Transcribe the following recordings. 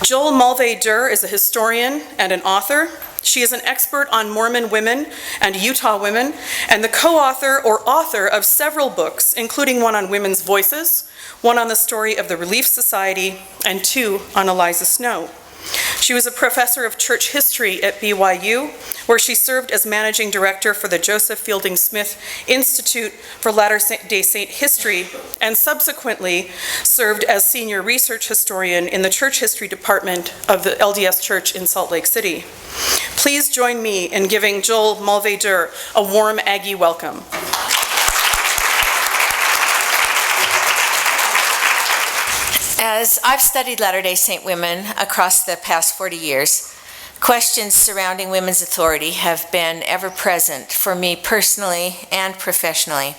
Joel Mulvay Derr is a historian and an author. She is an expert on Mormon women and Utah women, and the co-author or author of several books, including one on women's voices, one on the story of the Relief Society, and 2 on Eliza Snow. She was a professor of church history at BYU, where she served as managing director for the Joseph Fielding Smith Institute for Latter-day Saint History, and subsequently served as senior research historian in the church history department of the LDS Church in Salt Lake City. Please join me in giving Joel Mulvay Derr a warm Aggie welcome. As I've studied Latter-day Saint women across the past 40 years, questions surrounding women's authority have been ever present for me personally and professionally.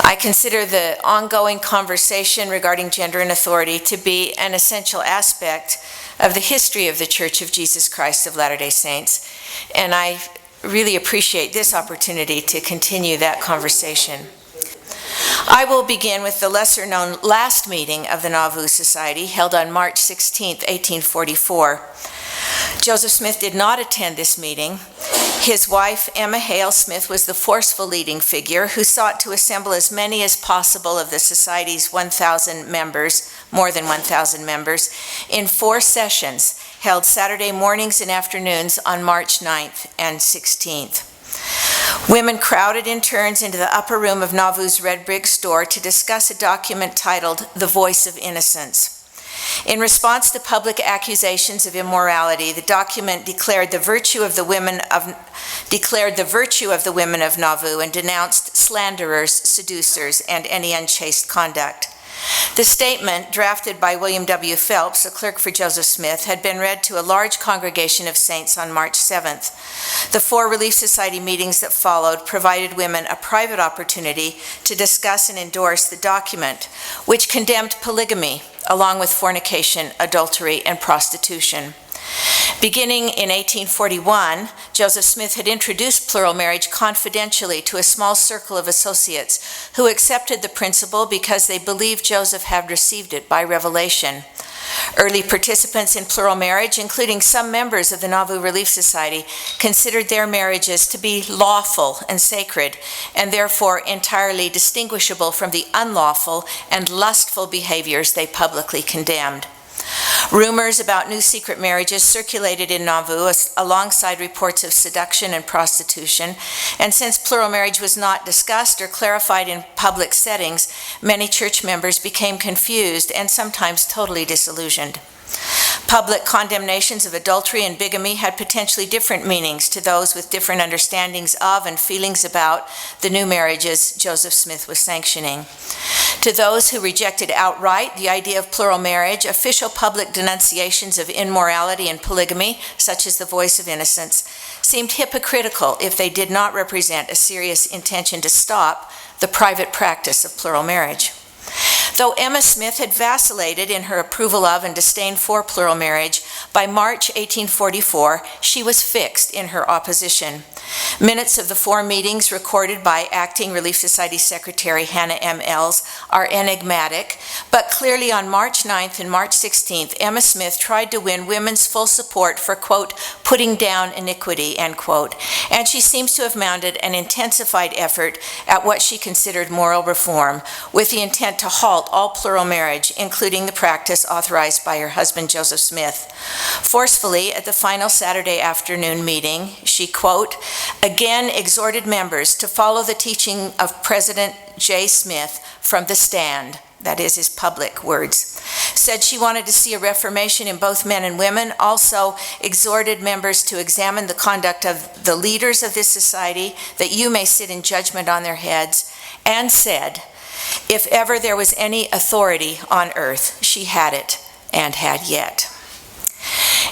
I consider the ongoing conversation regarding gender and authority to be an essential aspect of the history of the Church of Jesus Christ of Latter-day Saints, and I really appreciate this opportunity to continue that conversation. I will begin with the lesser-known last meeting of the Nauvoo Society, held on March 16, 1844. Joseph Smith did not attend this meeting. His wife, Emma Hale Smith, was the forceful leading figure who sought to assemble as many as possible of the Society's 1,000 members, more than 1,000 members, in 4 sessions held Saturday mornings and afternoons on March 9th and 16th. Women crowded in turns into the upper room of Nauvoo's red brick store to discuss a document titled "The Voice of Innocence." In response to public accusations of immorality, the document declared the virtue of the women of Nauvoo and denounced slanderers, seducers, and any unchaste conduct. The statement, drafted by William W. Phelps, a clerk for Joseph Smith, had been read to a large congregation of saints on March 7th. The 4 Relief Society meetings that followed provided women a private opportunity to discuss and endorse the document, which condemned polygamy, along with fornication, adultery, and prostitution. Beginning in 1841, Joseph Smith had introduced plural marriage confidentially to a small circle of associates who accepted the principle because they believed Joseph had received it by revelation. Early participants in plural marriage, including some members of the Nauvoo Relief Society, considered their marriages to be lawful and sacred, and therefore entirely distinguishable from the unlawful and lustful behaviors they publicly condemned. Rumors about new secret marriages circulated in Nauvoo alongside reports of seduction and prostitution, and since plural marriage was not discussed or clarified in public settings, many church members became confused and sometimes totally disillusioned. Public condemnations of adultery and bigamy had potentially different meanings to those with different understandings of and feelings about the new marriages Joseph Smith was sanctioning. To those who rejected outright the idea of plural marriage, official public denunciations of immorality and polygamy, such as the Voice of Innocence, seemed hypocritical if they did not represent a serious intention to stop the private practice of plural marriage. Though Emma Smith had vacillated in her approval of and disdain for plural marriage, by March 1844, she was fixed in her opposition. Minutes of the 4 meetings recorded by Acting Relief Society Secretary Hannah M. Ells are enigmatic, but clearly on March 9th and March 16th, Emma Smith tried to win women's full support for, quote, putting down iniquity, end quote, and she seems to have mounted an intensified effort at what she considered moral reform, with the intent to halt all plural marriage, including the practice authorized by her husband Joseph Smith. Forcefully, at the final Saturday afternoon meeting, she, quote, again exhorted members to follow the teaching of President J. Smith from the stand, that is his public words, said she wanted to see a reformation in both men and women, also exhorted members to examine the conduct of the leaders of this society, that you may sit in judgment on their heads, and said, if ever there was any authority on earth, she had it and had yet.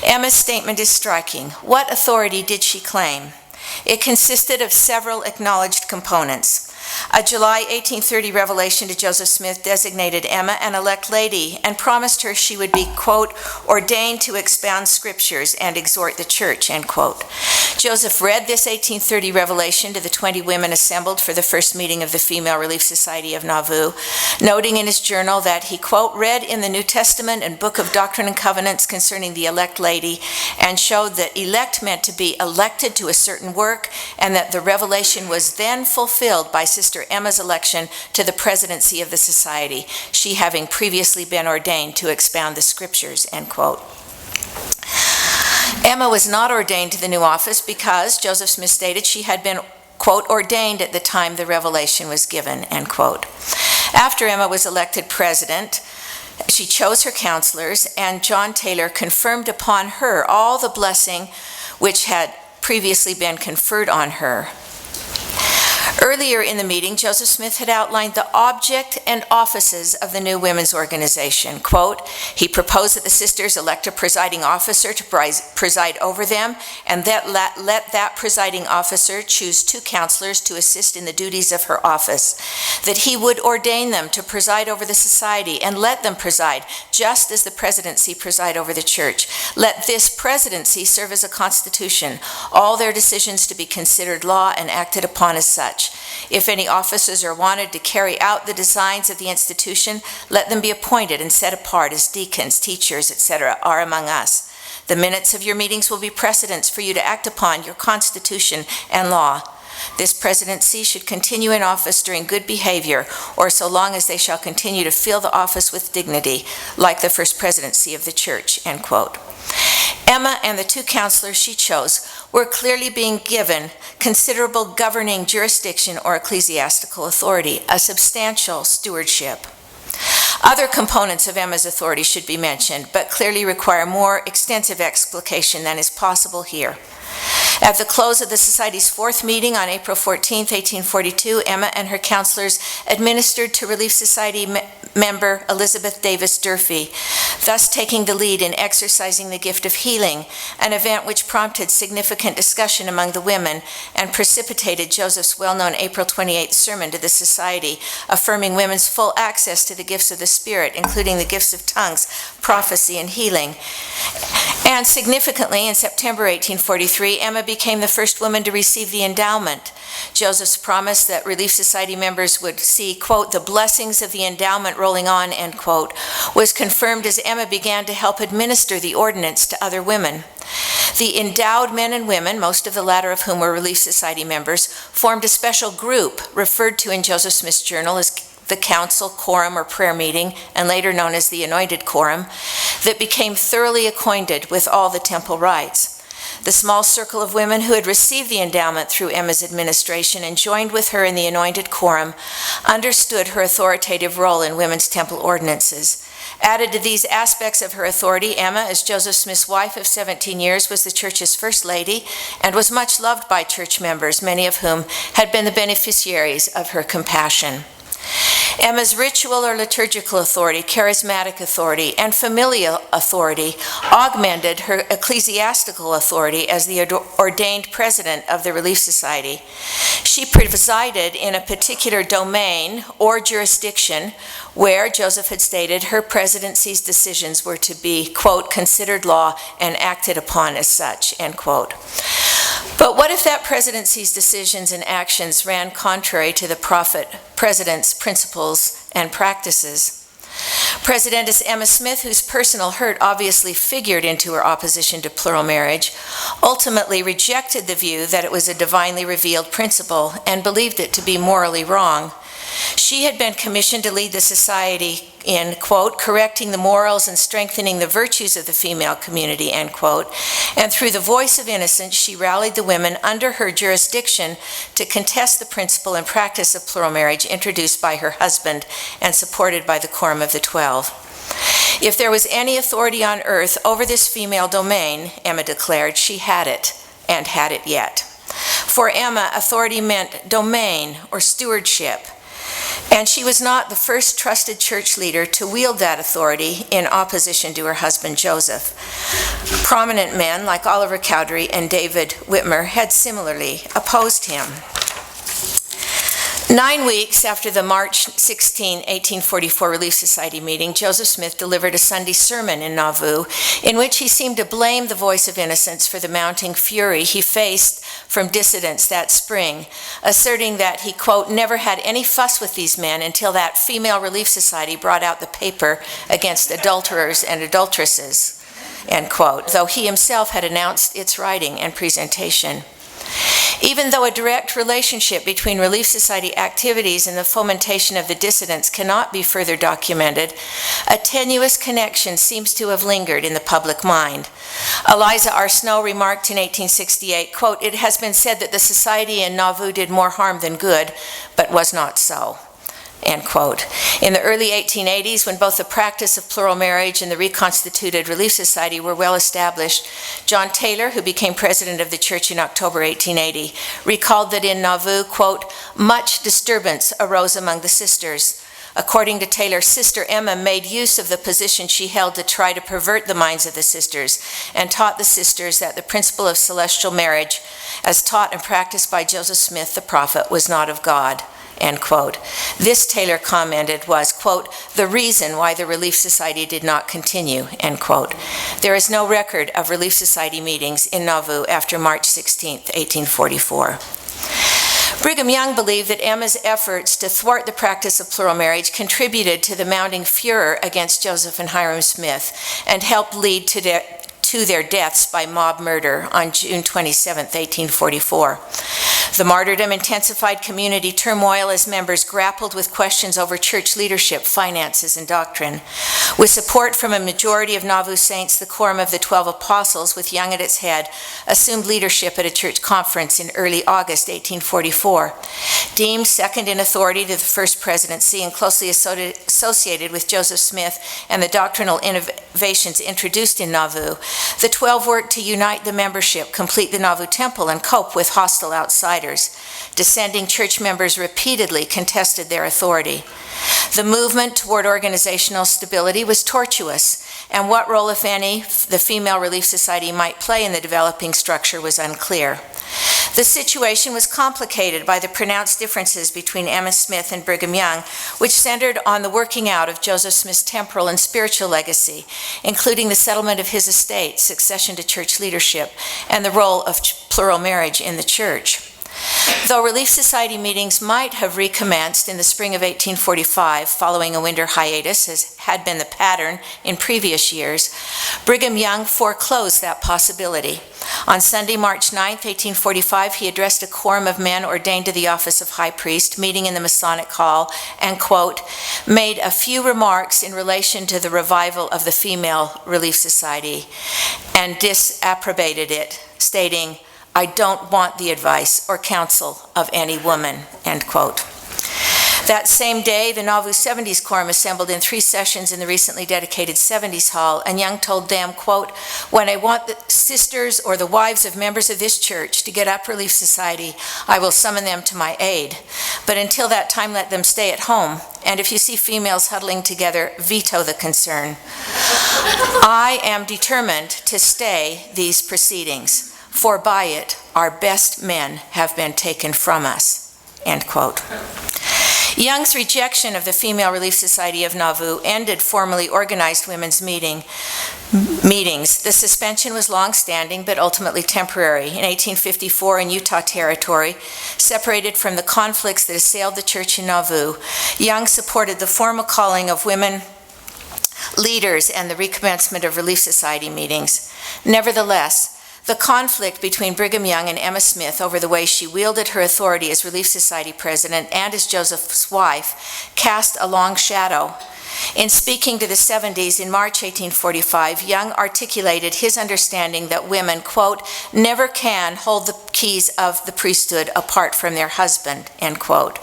Emma's statement is striking. What authority did she claim? It consisted of several acknowledged components: A July 1830 revelation to Joseph Smith designated Emma an elect lady and promised her she would be, quote, ordained to expound scriptures and exhort the church, end quote. Joseph read this 1830 revelation to the 20 women assembled for the first meeting of the Female Relief Society of Nauvoo, noting in his journal that he, quote, read in the New Testament and Book of Doctrine and Covenants concerning the elect lady and showed that elect meant to be elected to a certain work and that the revelation was then fulfilled by Sister Emma's election to the presidency of the society, she having previously been ordained to expound the scriptures, end quote. Emma was not ordained to the new office because, Joseph Smith stated, she had been, quote, ordained at the time the revelation was given, end quote. After Emma was elected president, she chose her counselors, and John Taylor confirmed upon her all the blessing which had previously been conferred on her. Earlier in the meeting, Joseph Smith had outlined the object and offices of the new women's organization. Quote, he proposed that the sisters elect a presiding officer to preside over them, and that let that presiding officer choose 2 counselors to assist in the duties of her office, that he would ordain them to preside over the society and let them preside, just as the presidency preside over the church. Let this presidency serve as a constitution, all their decisions to be considered law and acted upon as such. If any officers are wanted to carry out the designs of the institution, let them be appointed and set apart as deacons, teachers, etc., are among us. The minutes of your meetings will be precedents for you to act upon your constitution and law. This presidency should continue in office during good behavior, or so long as they shall continue to fill the office with dignity, like the first presidency of the church, end quote. Emma and the 2 counselors she chose were clearly being given considerable governing jurisdiction or ecclesiastical authority, a substantial stewardship. Other components of Emma's authority should be mentioned, but clearly require more extensive explication than is possible here. At the close of the Society's 4th meeting on April 14, 1842, Emma and her counselors administered to Relief Society member Elizabeth Davis Durfee, thus taking the lead in exercising the gift of healing, an event which prompted significant discussion among the women and precipitated Joseph's well-known April 28th sermon to the Society, affirming women's full access to the gifts of the Spirit, including the gifts of tongues, prophecy, and healing. And significantly, in September 1843, Emma became the first woman to receive the endowment. Joseph's promise that Relief Society members would see, quote, the blessings of the endowment rolling on, end quote, was confirmed as Emma began to help administer the ordinance to other women. The endowed men and women, most of the latter of whom were Relief Society members, formed a special group referred to in Joseph Smith's journal as the council, quorum, or prayer meeting, and later known as the anointed quorum, that became thoroughly acquainted with all the temple rites. The small circle of women who had received the endowment through Emma's administration and joined with her in the anointed quorum understood her authoritative role in women's temple ordinances. Added to these aspects of her authority, Emma, as Joseph Smith's wife of 17 years, was the church's first lady and was much loved by church members, many of whom had been the beneficiaries of her compassion. Emma's ritual or liturgical authority, charismatic authority, and familial authority augmented her ecclesiastical authority as the ordained president of the Relief Society. She presided in a particular domain or jurisdiction where, Joseph had stated, her presidency's decisions were to be, quote, considered law and acted upon as such, end quote. But what if that presidency's decisions and actions ran contrary to the president's principles and practices? Presidentess Emma Smith, whose personal hurt obviously figured into her opposition to plural marriage, ultimately rejected the view that it was a divinely revealed principle and believed it to be morally wrong. She had been commissioned to lead the society in, quote, correcting the morals and strengthening the virtues of the female community, end quote, and through the voice of innocence, she rallied the women under her jurisdiction to contest the principle and practice of plural marriage introduced by her husband and supported by the Quorum of the 12. If there was any authority on earth over this female domain, Emma declared, she had it, and had it yet. For Emma, authority meant domain or stewardship, and she was not the first trusted church leader to wield that authority in opposition to her husband Joseph. Prominent men like Oliver Cowdery and David Whitmer had similarly opposed him. 9 weeks after the March 16, 1844 Relief Society meeting, Joseph Smith delivered a Sunday sermon in Nauvoo in which he seemed to blame the Voice of Innocence for the mounting fury he faced from dissidents that spring, asserting that he, quote, never had any fuss with these men until that Female Relief Society brought out the paper against adulterers and adulteresses, end quote, though he himself had announced its writing and presentation. Even though a direct relationship between Relief Society activities and the fomentation of the dissidents cannot be further documented, a tenuous connection seems to have lingered in the public mind. Eliza R. Snow remarked in 1868, quote, "It has been said that the society in Nauvoo did more harm than good, but was not so." End quote. In the early 1880s, when both the practice of plural marriage and the reconstituted Relief Society were well established, John Taylor, who became president of the church in October 1880, recalled that in Nauvoo, quote, "much disturbance arose among the sisters. According to Taylor, Sister Emma made use of the position she held to try to pervert the minds of the sisters and taught the sisters that the principle of celestial marriage, as taught and practiced by Joseph Smith the prophet, was not of God." End quote. This, Taylor commented, was, quote, "the reason why the Relief Society did not continue," end quote. There is no record of Relief Society meetings in Nauvoo after March 16, 1844. Brigham Young believed that Emma's efforts to thwart the practice of plural marriage contributed to the mounting furor against Joseph and Hiram Smith and helped lead to their deaths by mob murder on June 27, 1844. The martyrdom intensified community turmoil as members grappled with questions over church leadership, finances, and doctrine. With support from a majority of Nauvoo saints, the Quorum of the 12 Apostles, with Young at its head, assumed leadership at a church conference in early August 1844. Deemed second in authority to the first presidency and closely associated with Joseph Smith and the doctrinal innovations introduced in Nauvoo, the 12 worked to unite the membership, complete the Nauvoo Temple, and cope with hostile outsiders. Dissenting church members repeatedly contested their authority. The movement toward organizational stability was tortuous, and what role, if any, the Female Relief Society might play in the developing structure was unclear. The situation was complicated by the pronounced differences between Emma Smith and Brigham Young, which centered on the working out of Joseph Smith's temporal and spiritual legacy, including the settlement of his estate, succession to church leadership, and the role of plural marriage in the church. Though Relief Society meetings might have recommenced in the spring of 1845 following a winter hiatus, as had been the pattern in previous years, Brigham Young foreclosed that possibility. On Sunday, March 9, 1845, he addressed a quorum of men ordained to the office of high priest, meeting in the Masonic Hall, and, quote, made a few remarks in relation to the revival of the Female Relief Society and disapprobated it, stating, "I don't want the advice or counsel of any woman," end quote. That same day, the Nauvoo 70s Quorum assembled in 3 sessions in the recently dedicated 70s Hall, and Young told them, quote, "When I want the sisters or the wives of members of this church to get up Relief Society, I will summon them to my aid. But until that time, let them stay at home. And if you see females huddling together, veto the concern. I am determined to stay these proceedings, for by it our best men have been taken from us," end quote. Young's rejection of the Female Relief Society of Nauvoo ended formally organized women's meetings. The suspension was long-standing but ultimately temporary. In 1854, in Utah Territory, separated from the conflicts that assailed the church in Nauvoo, Young supported the formal calling of women leaders and the recommencement of Relief Society meetings. Nevertheless, the conflict between Brigham Young and Emma Smith over the way she wielded her authority as Relief Society president and as Joseph's wife cast a long shadow. In speaking to the 70s in March 1845, Young articulated his understanding that women, quote, never can hold the keys of the priesthood apart from their husband, end quote.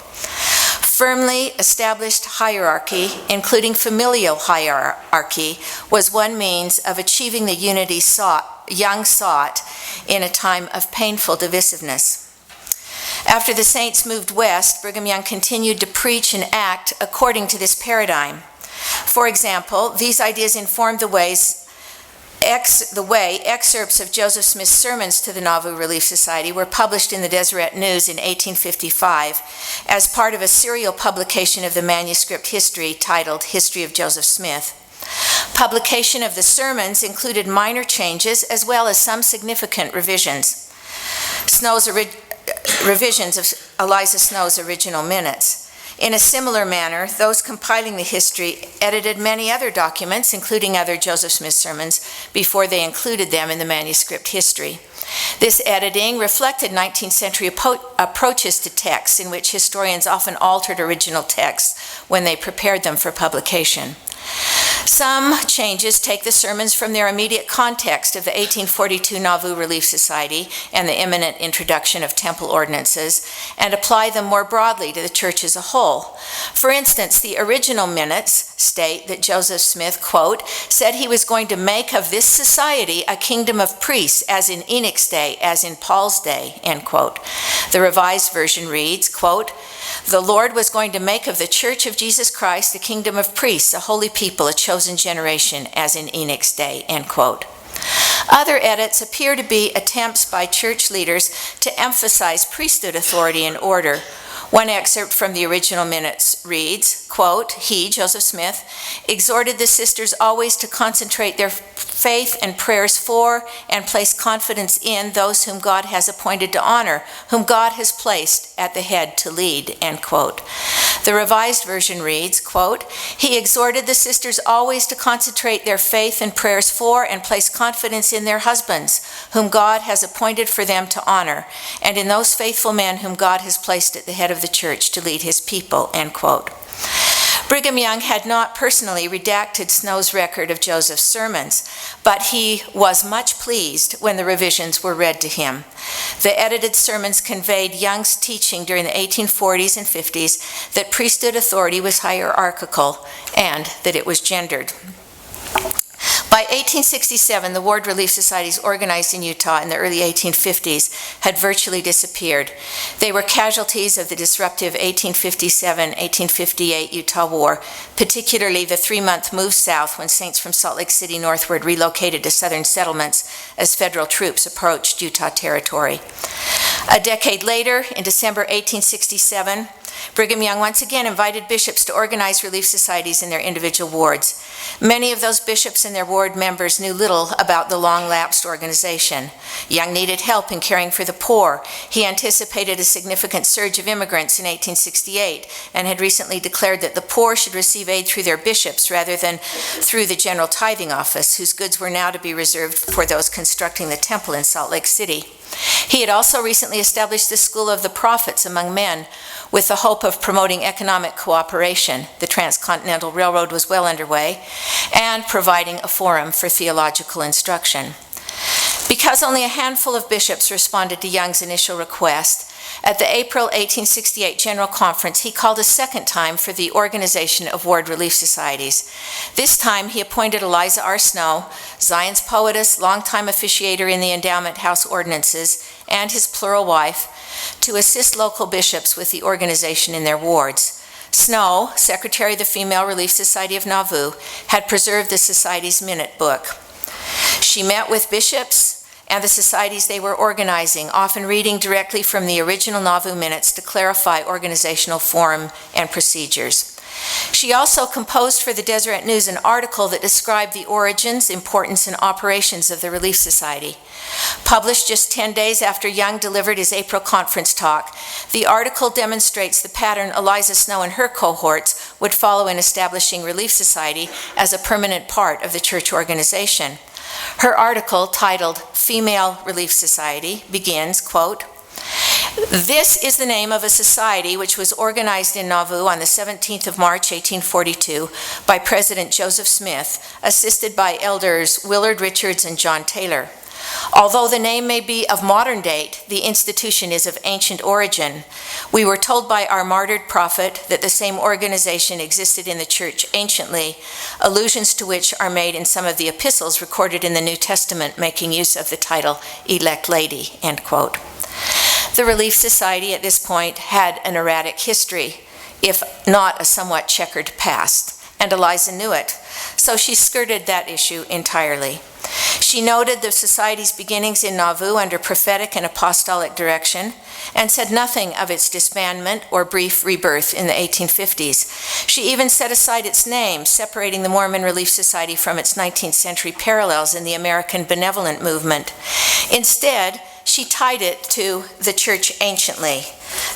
Firmly established hierarchy, including familial hierarchy, was one means of achieving the unity Young sought in a time of painful divisiveness. After the saints moved west, Brigham Young continued to preach and act according to this paradigm. For example, these ideas informed the ways excerpts of Joseph Smith's sermons to the Nauvoo Relief Society were published in the Deseret News in 1855 as part of a serial publication of the manuscript history titled History of Joseph Smith. Publication of the sermons included minor changes as well as some significant revisions. Revisions of Eliza Snow's original minutes. In a similar manner, those compiling the history edited many other documents, including other Joseph Smith sermons, before they included them in the manuscript history. This editing reflected 19th century approaches to texts in which historians often altered original texts when they prepared them for publication. Some changes take the sermons from their immediate context of the 1842 Nauvoo Relief Society and the imminent introduction of temple ordinances and apply them more broadly to the church as a whole. For instance, the original minutes state that Joseph Smith, quote, said he was going to make of this society a kingdom of priests, as in Enoch's day, as in Paul's day, end quote. The Revised Version reads, quote, the Lord was going to make of the Church of Jesus Christ a kingdom of priests, a holy people, a chosen generation, as in Enoch's day, end quote. Other edits appear to be attempts by church leaders to emphasize priesthood authority and order. One excerpt from the original minutes reads, quote, he, Joseph Smith, exhorted the sisters always to concentrate their faith and prayers for and place confidence in those whom God has appointed to honor, whom God has placed at the head to lead, end quote. The Revised Version reads, quote, he exhorted the sisters always to concentrate their faith and prayers for and place confidence in their husbands, whom God has appointed for them to honor, and in those faithful men whom God has placed at the head of the church to lead his people, end quote. Brigham Young had not personally redacted Snow's record of Joseph's sermons, but he was much pleased when the revisions were read to him. The edited sermons conveyed Young's teaching during the 1840s and 50s that priesthood authority was hierarchical and that it was gendered. By 1867, the ward relief societies organized in Utah in the early 1850s had virtually disappeared. They were casualties of the disruptive 1857-1858 Utah War, particularly the 3-month move south when saints from Salt Lake City northward relocated to southern settlements as federal troops approached Utah territory. A decade later, in December 1867, Brigham Young once again invited bishops to organize relief societies in their individual wards. Many of those bishops and their ward members knew little about the long-lapsed organization. Young needed help in caring for the poor. He anticipated a significant surge of immigrants in 1868 and had recently declared that the poor should receive aid through their bishops rather than through the General Tithing Office, whose goods were now to be reserved for those constructing the temple in Salt Lake City. He had also recently established the School of the Prophets among men with the hope of promoting economic cooperation. The Transcontinental Railroad was well underway, and providing a forum for theological instruction. Because only a handful of bishops responded to Young's initial request, at the April 1868 General Conference, he called a second time for the organization of ward relief societies. This time, he appointed Eliza R. Snow, Zion's poetess, longtime officiator in the Endowment House ordinances, and his plural wife, to assist local bishops with the organization in their wards. Snow, secretary of the Female Relief Society of Nauvoo, had preserved the society's minute book. She met with bishops and the societies they were organizing, often reading directly from the original Nauvoo minutes to clarify organizational form and procedures. She also composed for the Deseret News an article that described the origins, importance, and operations of the Relief Society. Published just 10 days after Young delivered his April conference talk, the article demonstrates the pattern Eliza Snow and her cohorts would follow in establishing Relief Society as a permanent part of the church organization. Her article, titled Female Relief Society, begins, quote, this is the name of a society which was organized in Nauvoo on the 17th of March, 1842, by President Joseph Smith, assisted by elders Willard Richards and John Taylor. Although the name may be of modern date, the institution is of ancient origin. We were told by our martyred prophet that the same organization existed in the church anciently, allusions to which are made in some of the epistles recorded in the New Testament making use of the title Elect Lady, end quote. The Relief Society at this point had an erratic history, if not a somewhat checkered past, and Eliza knew it, so she skirted that issue entirely. She noted the society's beginnings in Nauvoo under prophetic and apostolic direction, and said nothing of its disbandment or brief rebirth in the 1850s. She even set aside its name, separating the Mormon Relief Society from its 19th century parallels in the American Benevolent Movement. Instead, she tied it to the church anciently.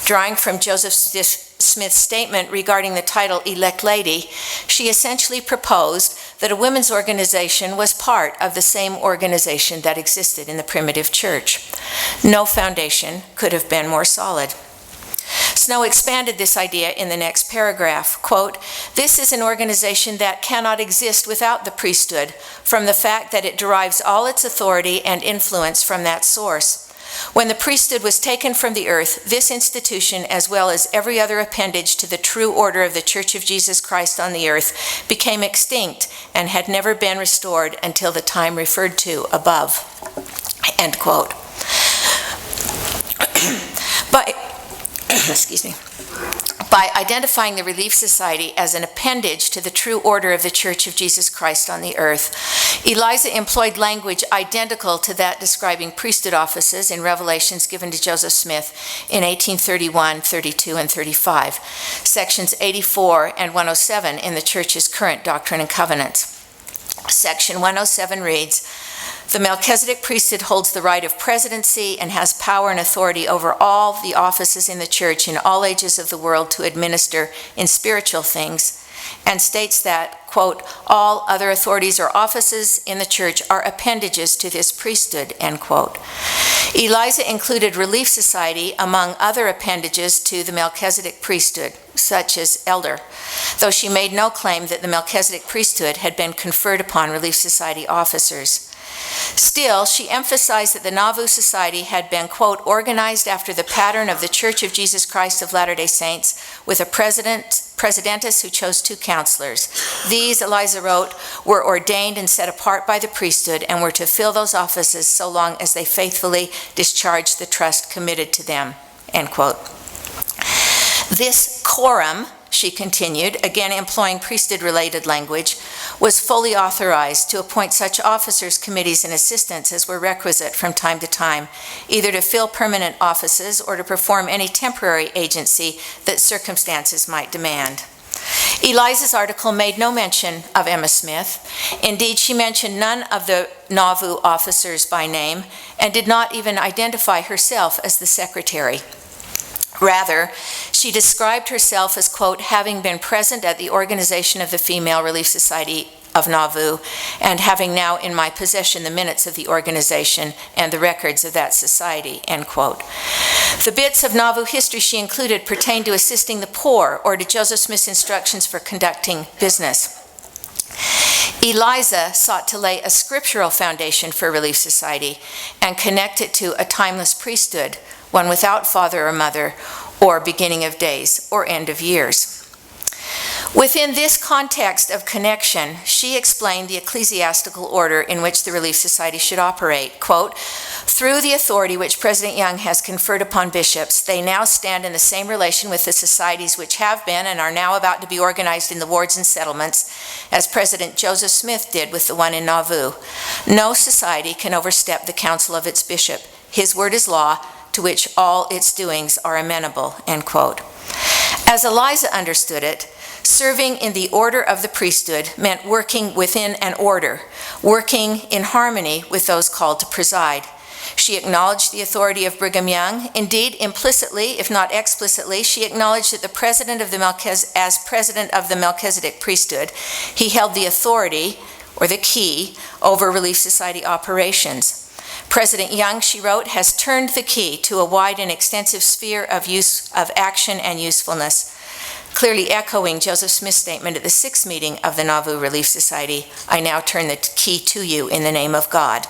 Drawing from Joseph Smith's statement regarding the title Elect Lady, she essentially proposed that a women's organization was part of the same organization that existed in the primitive church. No foundation could have been more solid. Snow expanded this idea in the next paragraph, quote, "This is an organization that cannot exist without the priesthood, from the fact that it derives all its authority and influence from that source. When the priesthood was taken from the earth, this institution, as well as every other appendage to the true order of the Church of Jesus Christ on the earth, became extinct and had never been restored until the time referred to above." End quote. By identifying the Relief Society as an appendage to the true order of the Church of Jesus Christ on the earth, Eliza employed language identical to that describing priesthood offices in revelations given to Joseph Smith in 1831, 32, and 35, sections 84 and 107 in the Church's current Doctrine and Covenants. Section 107 reads, "The Melchizedek priesthood holds the right of presidency and has power and authority over all the offices in the church in all ages of the world to administer in spiritual things," and states that, quote, "all other authorities or offices in the church are appendages to this priesthood," end quote. Eliza included Relief Society among other appendages to the Melchizedek priesthood, such as elder, though she made no claim that the Melchizedek priesthood had been conferred upon Relief Society officers. Still, she emphasized that the Nauvoo Society had been, quote, "organized after the pattern of the Church of Jesus Christ of Latter-day Saints, with a presidentess who chose 2 counselors. These," Eliza wrote, "were ordained and set apart by the priesthood and were to fill those offices so long as they faithfully discharged the trust committed to them," end quote. "This quorum," she continued, again employing priesthood-related language, "was fully authorized to appoint such officers, committees, and assistants as were requisite from time to time, either to fill permanent offices or to perform any temporary agency that circumstances might demand." Eliza's article made no mention of Emma Smith. Indeed, she mentioned none of the Nauvoo officers by name and did not even identify herself as the secretary. Rather, she described herself as, quote, "having been present at the organization of the Female Relief Society of Nauvoo and having now in my possession the minutes of the organization and the records of that society," end quote. The bits of Nauvoo history she included pertained to assisting the poor or to Joseph Smith's instructions for conducting business. Eliza sought to lay a scriptural foundation for Relief Society and connect it to a timeless priesthood, one without father or mother, or beginning of days, or end of years. Within this context of connection, she explained the ecclesiastical order in which the Relief Society should operate. Quote, "Through the authority which President Young has conferred upon bishops, they now stand in the same relation with the societies which have been and are now about to be organized in the wards and settlements, as President Joseph Smith did with the one in Nauvoo. No society can overstep the counsel of its bishop. His word is law, to which all its doings are amenable," end quote. As Eliza understood it, serving in the order of the priesthood meant working within an order, working in harmony with those called to preside. She acknowledged the authority of Brigham Young. Indeed, implicitly, if not explicitly, she acknowledged that as president of the Melchizedek priesthood, he held the authority, or the key, over Relief Society operations. President Young, she wrote, has turned the key to a wide and extensive sphere of action and usefulness, clearly echoing Joseph Smith's statement at the 6th meeting of the Nauvoo Relief Society, "I now turn the key to you in the name of God."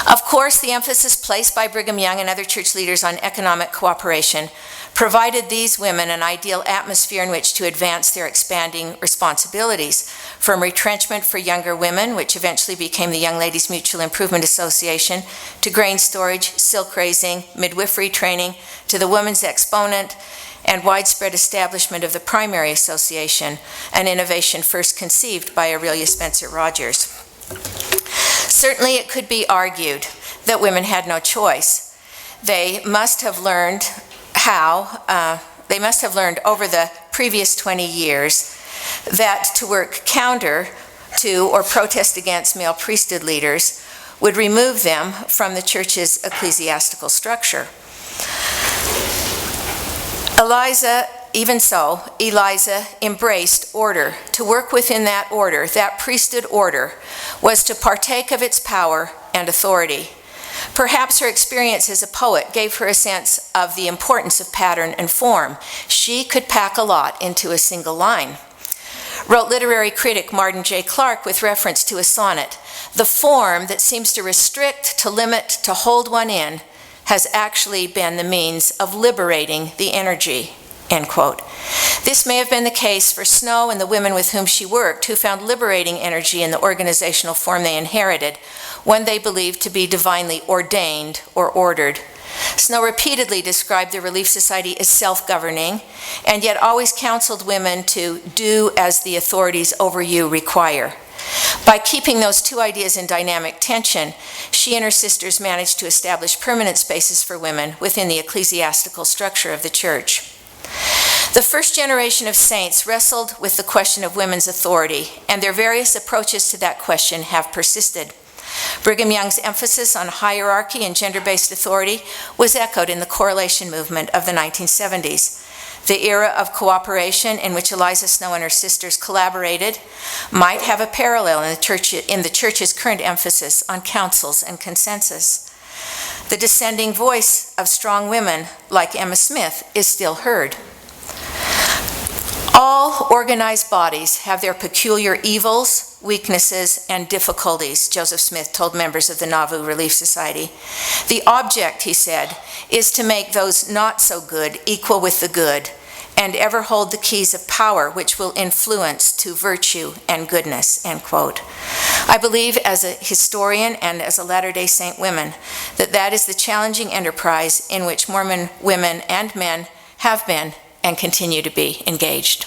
Of course, the emphasis placed by Brigham Young and other church leaders on economic cooperation provided these women an ideal atmosphere in which to advance their expanding responsibilities, from retrenchment for younger women, which eventually became the Young Ladies Mutual Improvement Association, to grain storage, silk raising, midwifery training, to the Women's Exponent, and widespread establishment of the Primary Association, an innovation first conceived by Aurelia Spencer Rogers. Certainly it could be argued that women had no choice. They must have learned over the previous 20 years that to work counter to or protest against male priesthood leaders would remove them from the church's ecclesiastical structure. Eliza embraced order. To work within that order, that priesthood order, was to partake of its power and authority. Perhaps her experience as a poet gave her a sense of the importance of pattern and form. She could pack a lot into a single line. Wrote literary critic Martin J. Clark with reference to a sonnet, "The form that seems to restrict, to limit, to hold one in, has actually been the means of liberating the energy," end quote. This may have been the case for Snow and the women with whom she worked, who found liberating energy in the organizational form they inherited, one they believed to be divinely ordained or ordered. Snow repeatedly described the Relief Society as self-governing, and yet always counseled women to do as the authorities over you require. By keeping those two ideas in dynamic tension, she and her sisters managed to establish permanent spaces for women within the ecclesiastical structure of the church. The first generation of saints wrestled with the question of women's authority, and their various approaches to that question have persisted. Brigham Young's emphasis on hierarchy and gender-based authority was echoed in the correlation movement of the 1970s. The era of cooperation in which Eliza Snow and her sisters collaborated might have a parallel in the church's current emphasis on councils and consensus. The dissenting voice of strong women like Emma Smith is still heard. All organized bodies have their peculiar evils, weaknesses, and difficulties, Joseph Smith told members of the Nauvoo Relief Society. The object, he said, is to make those not so good equal with the good, and ever hold the keys of power which will influence to virtue and goodness, end quote. I believe as a historian and as a Latter-day Saint woman that is the challenging enterprise in which Mormon women and men have been and continue to be engaged.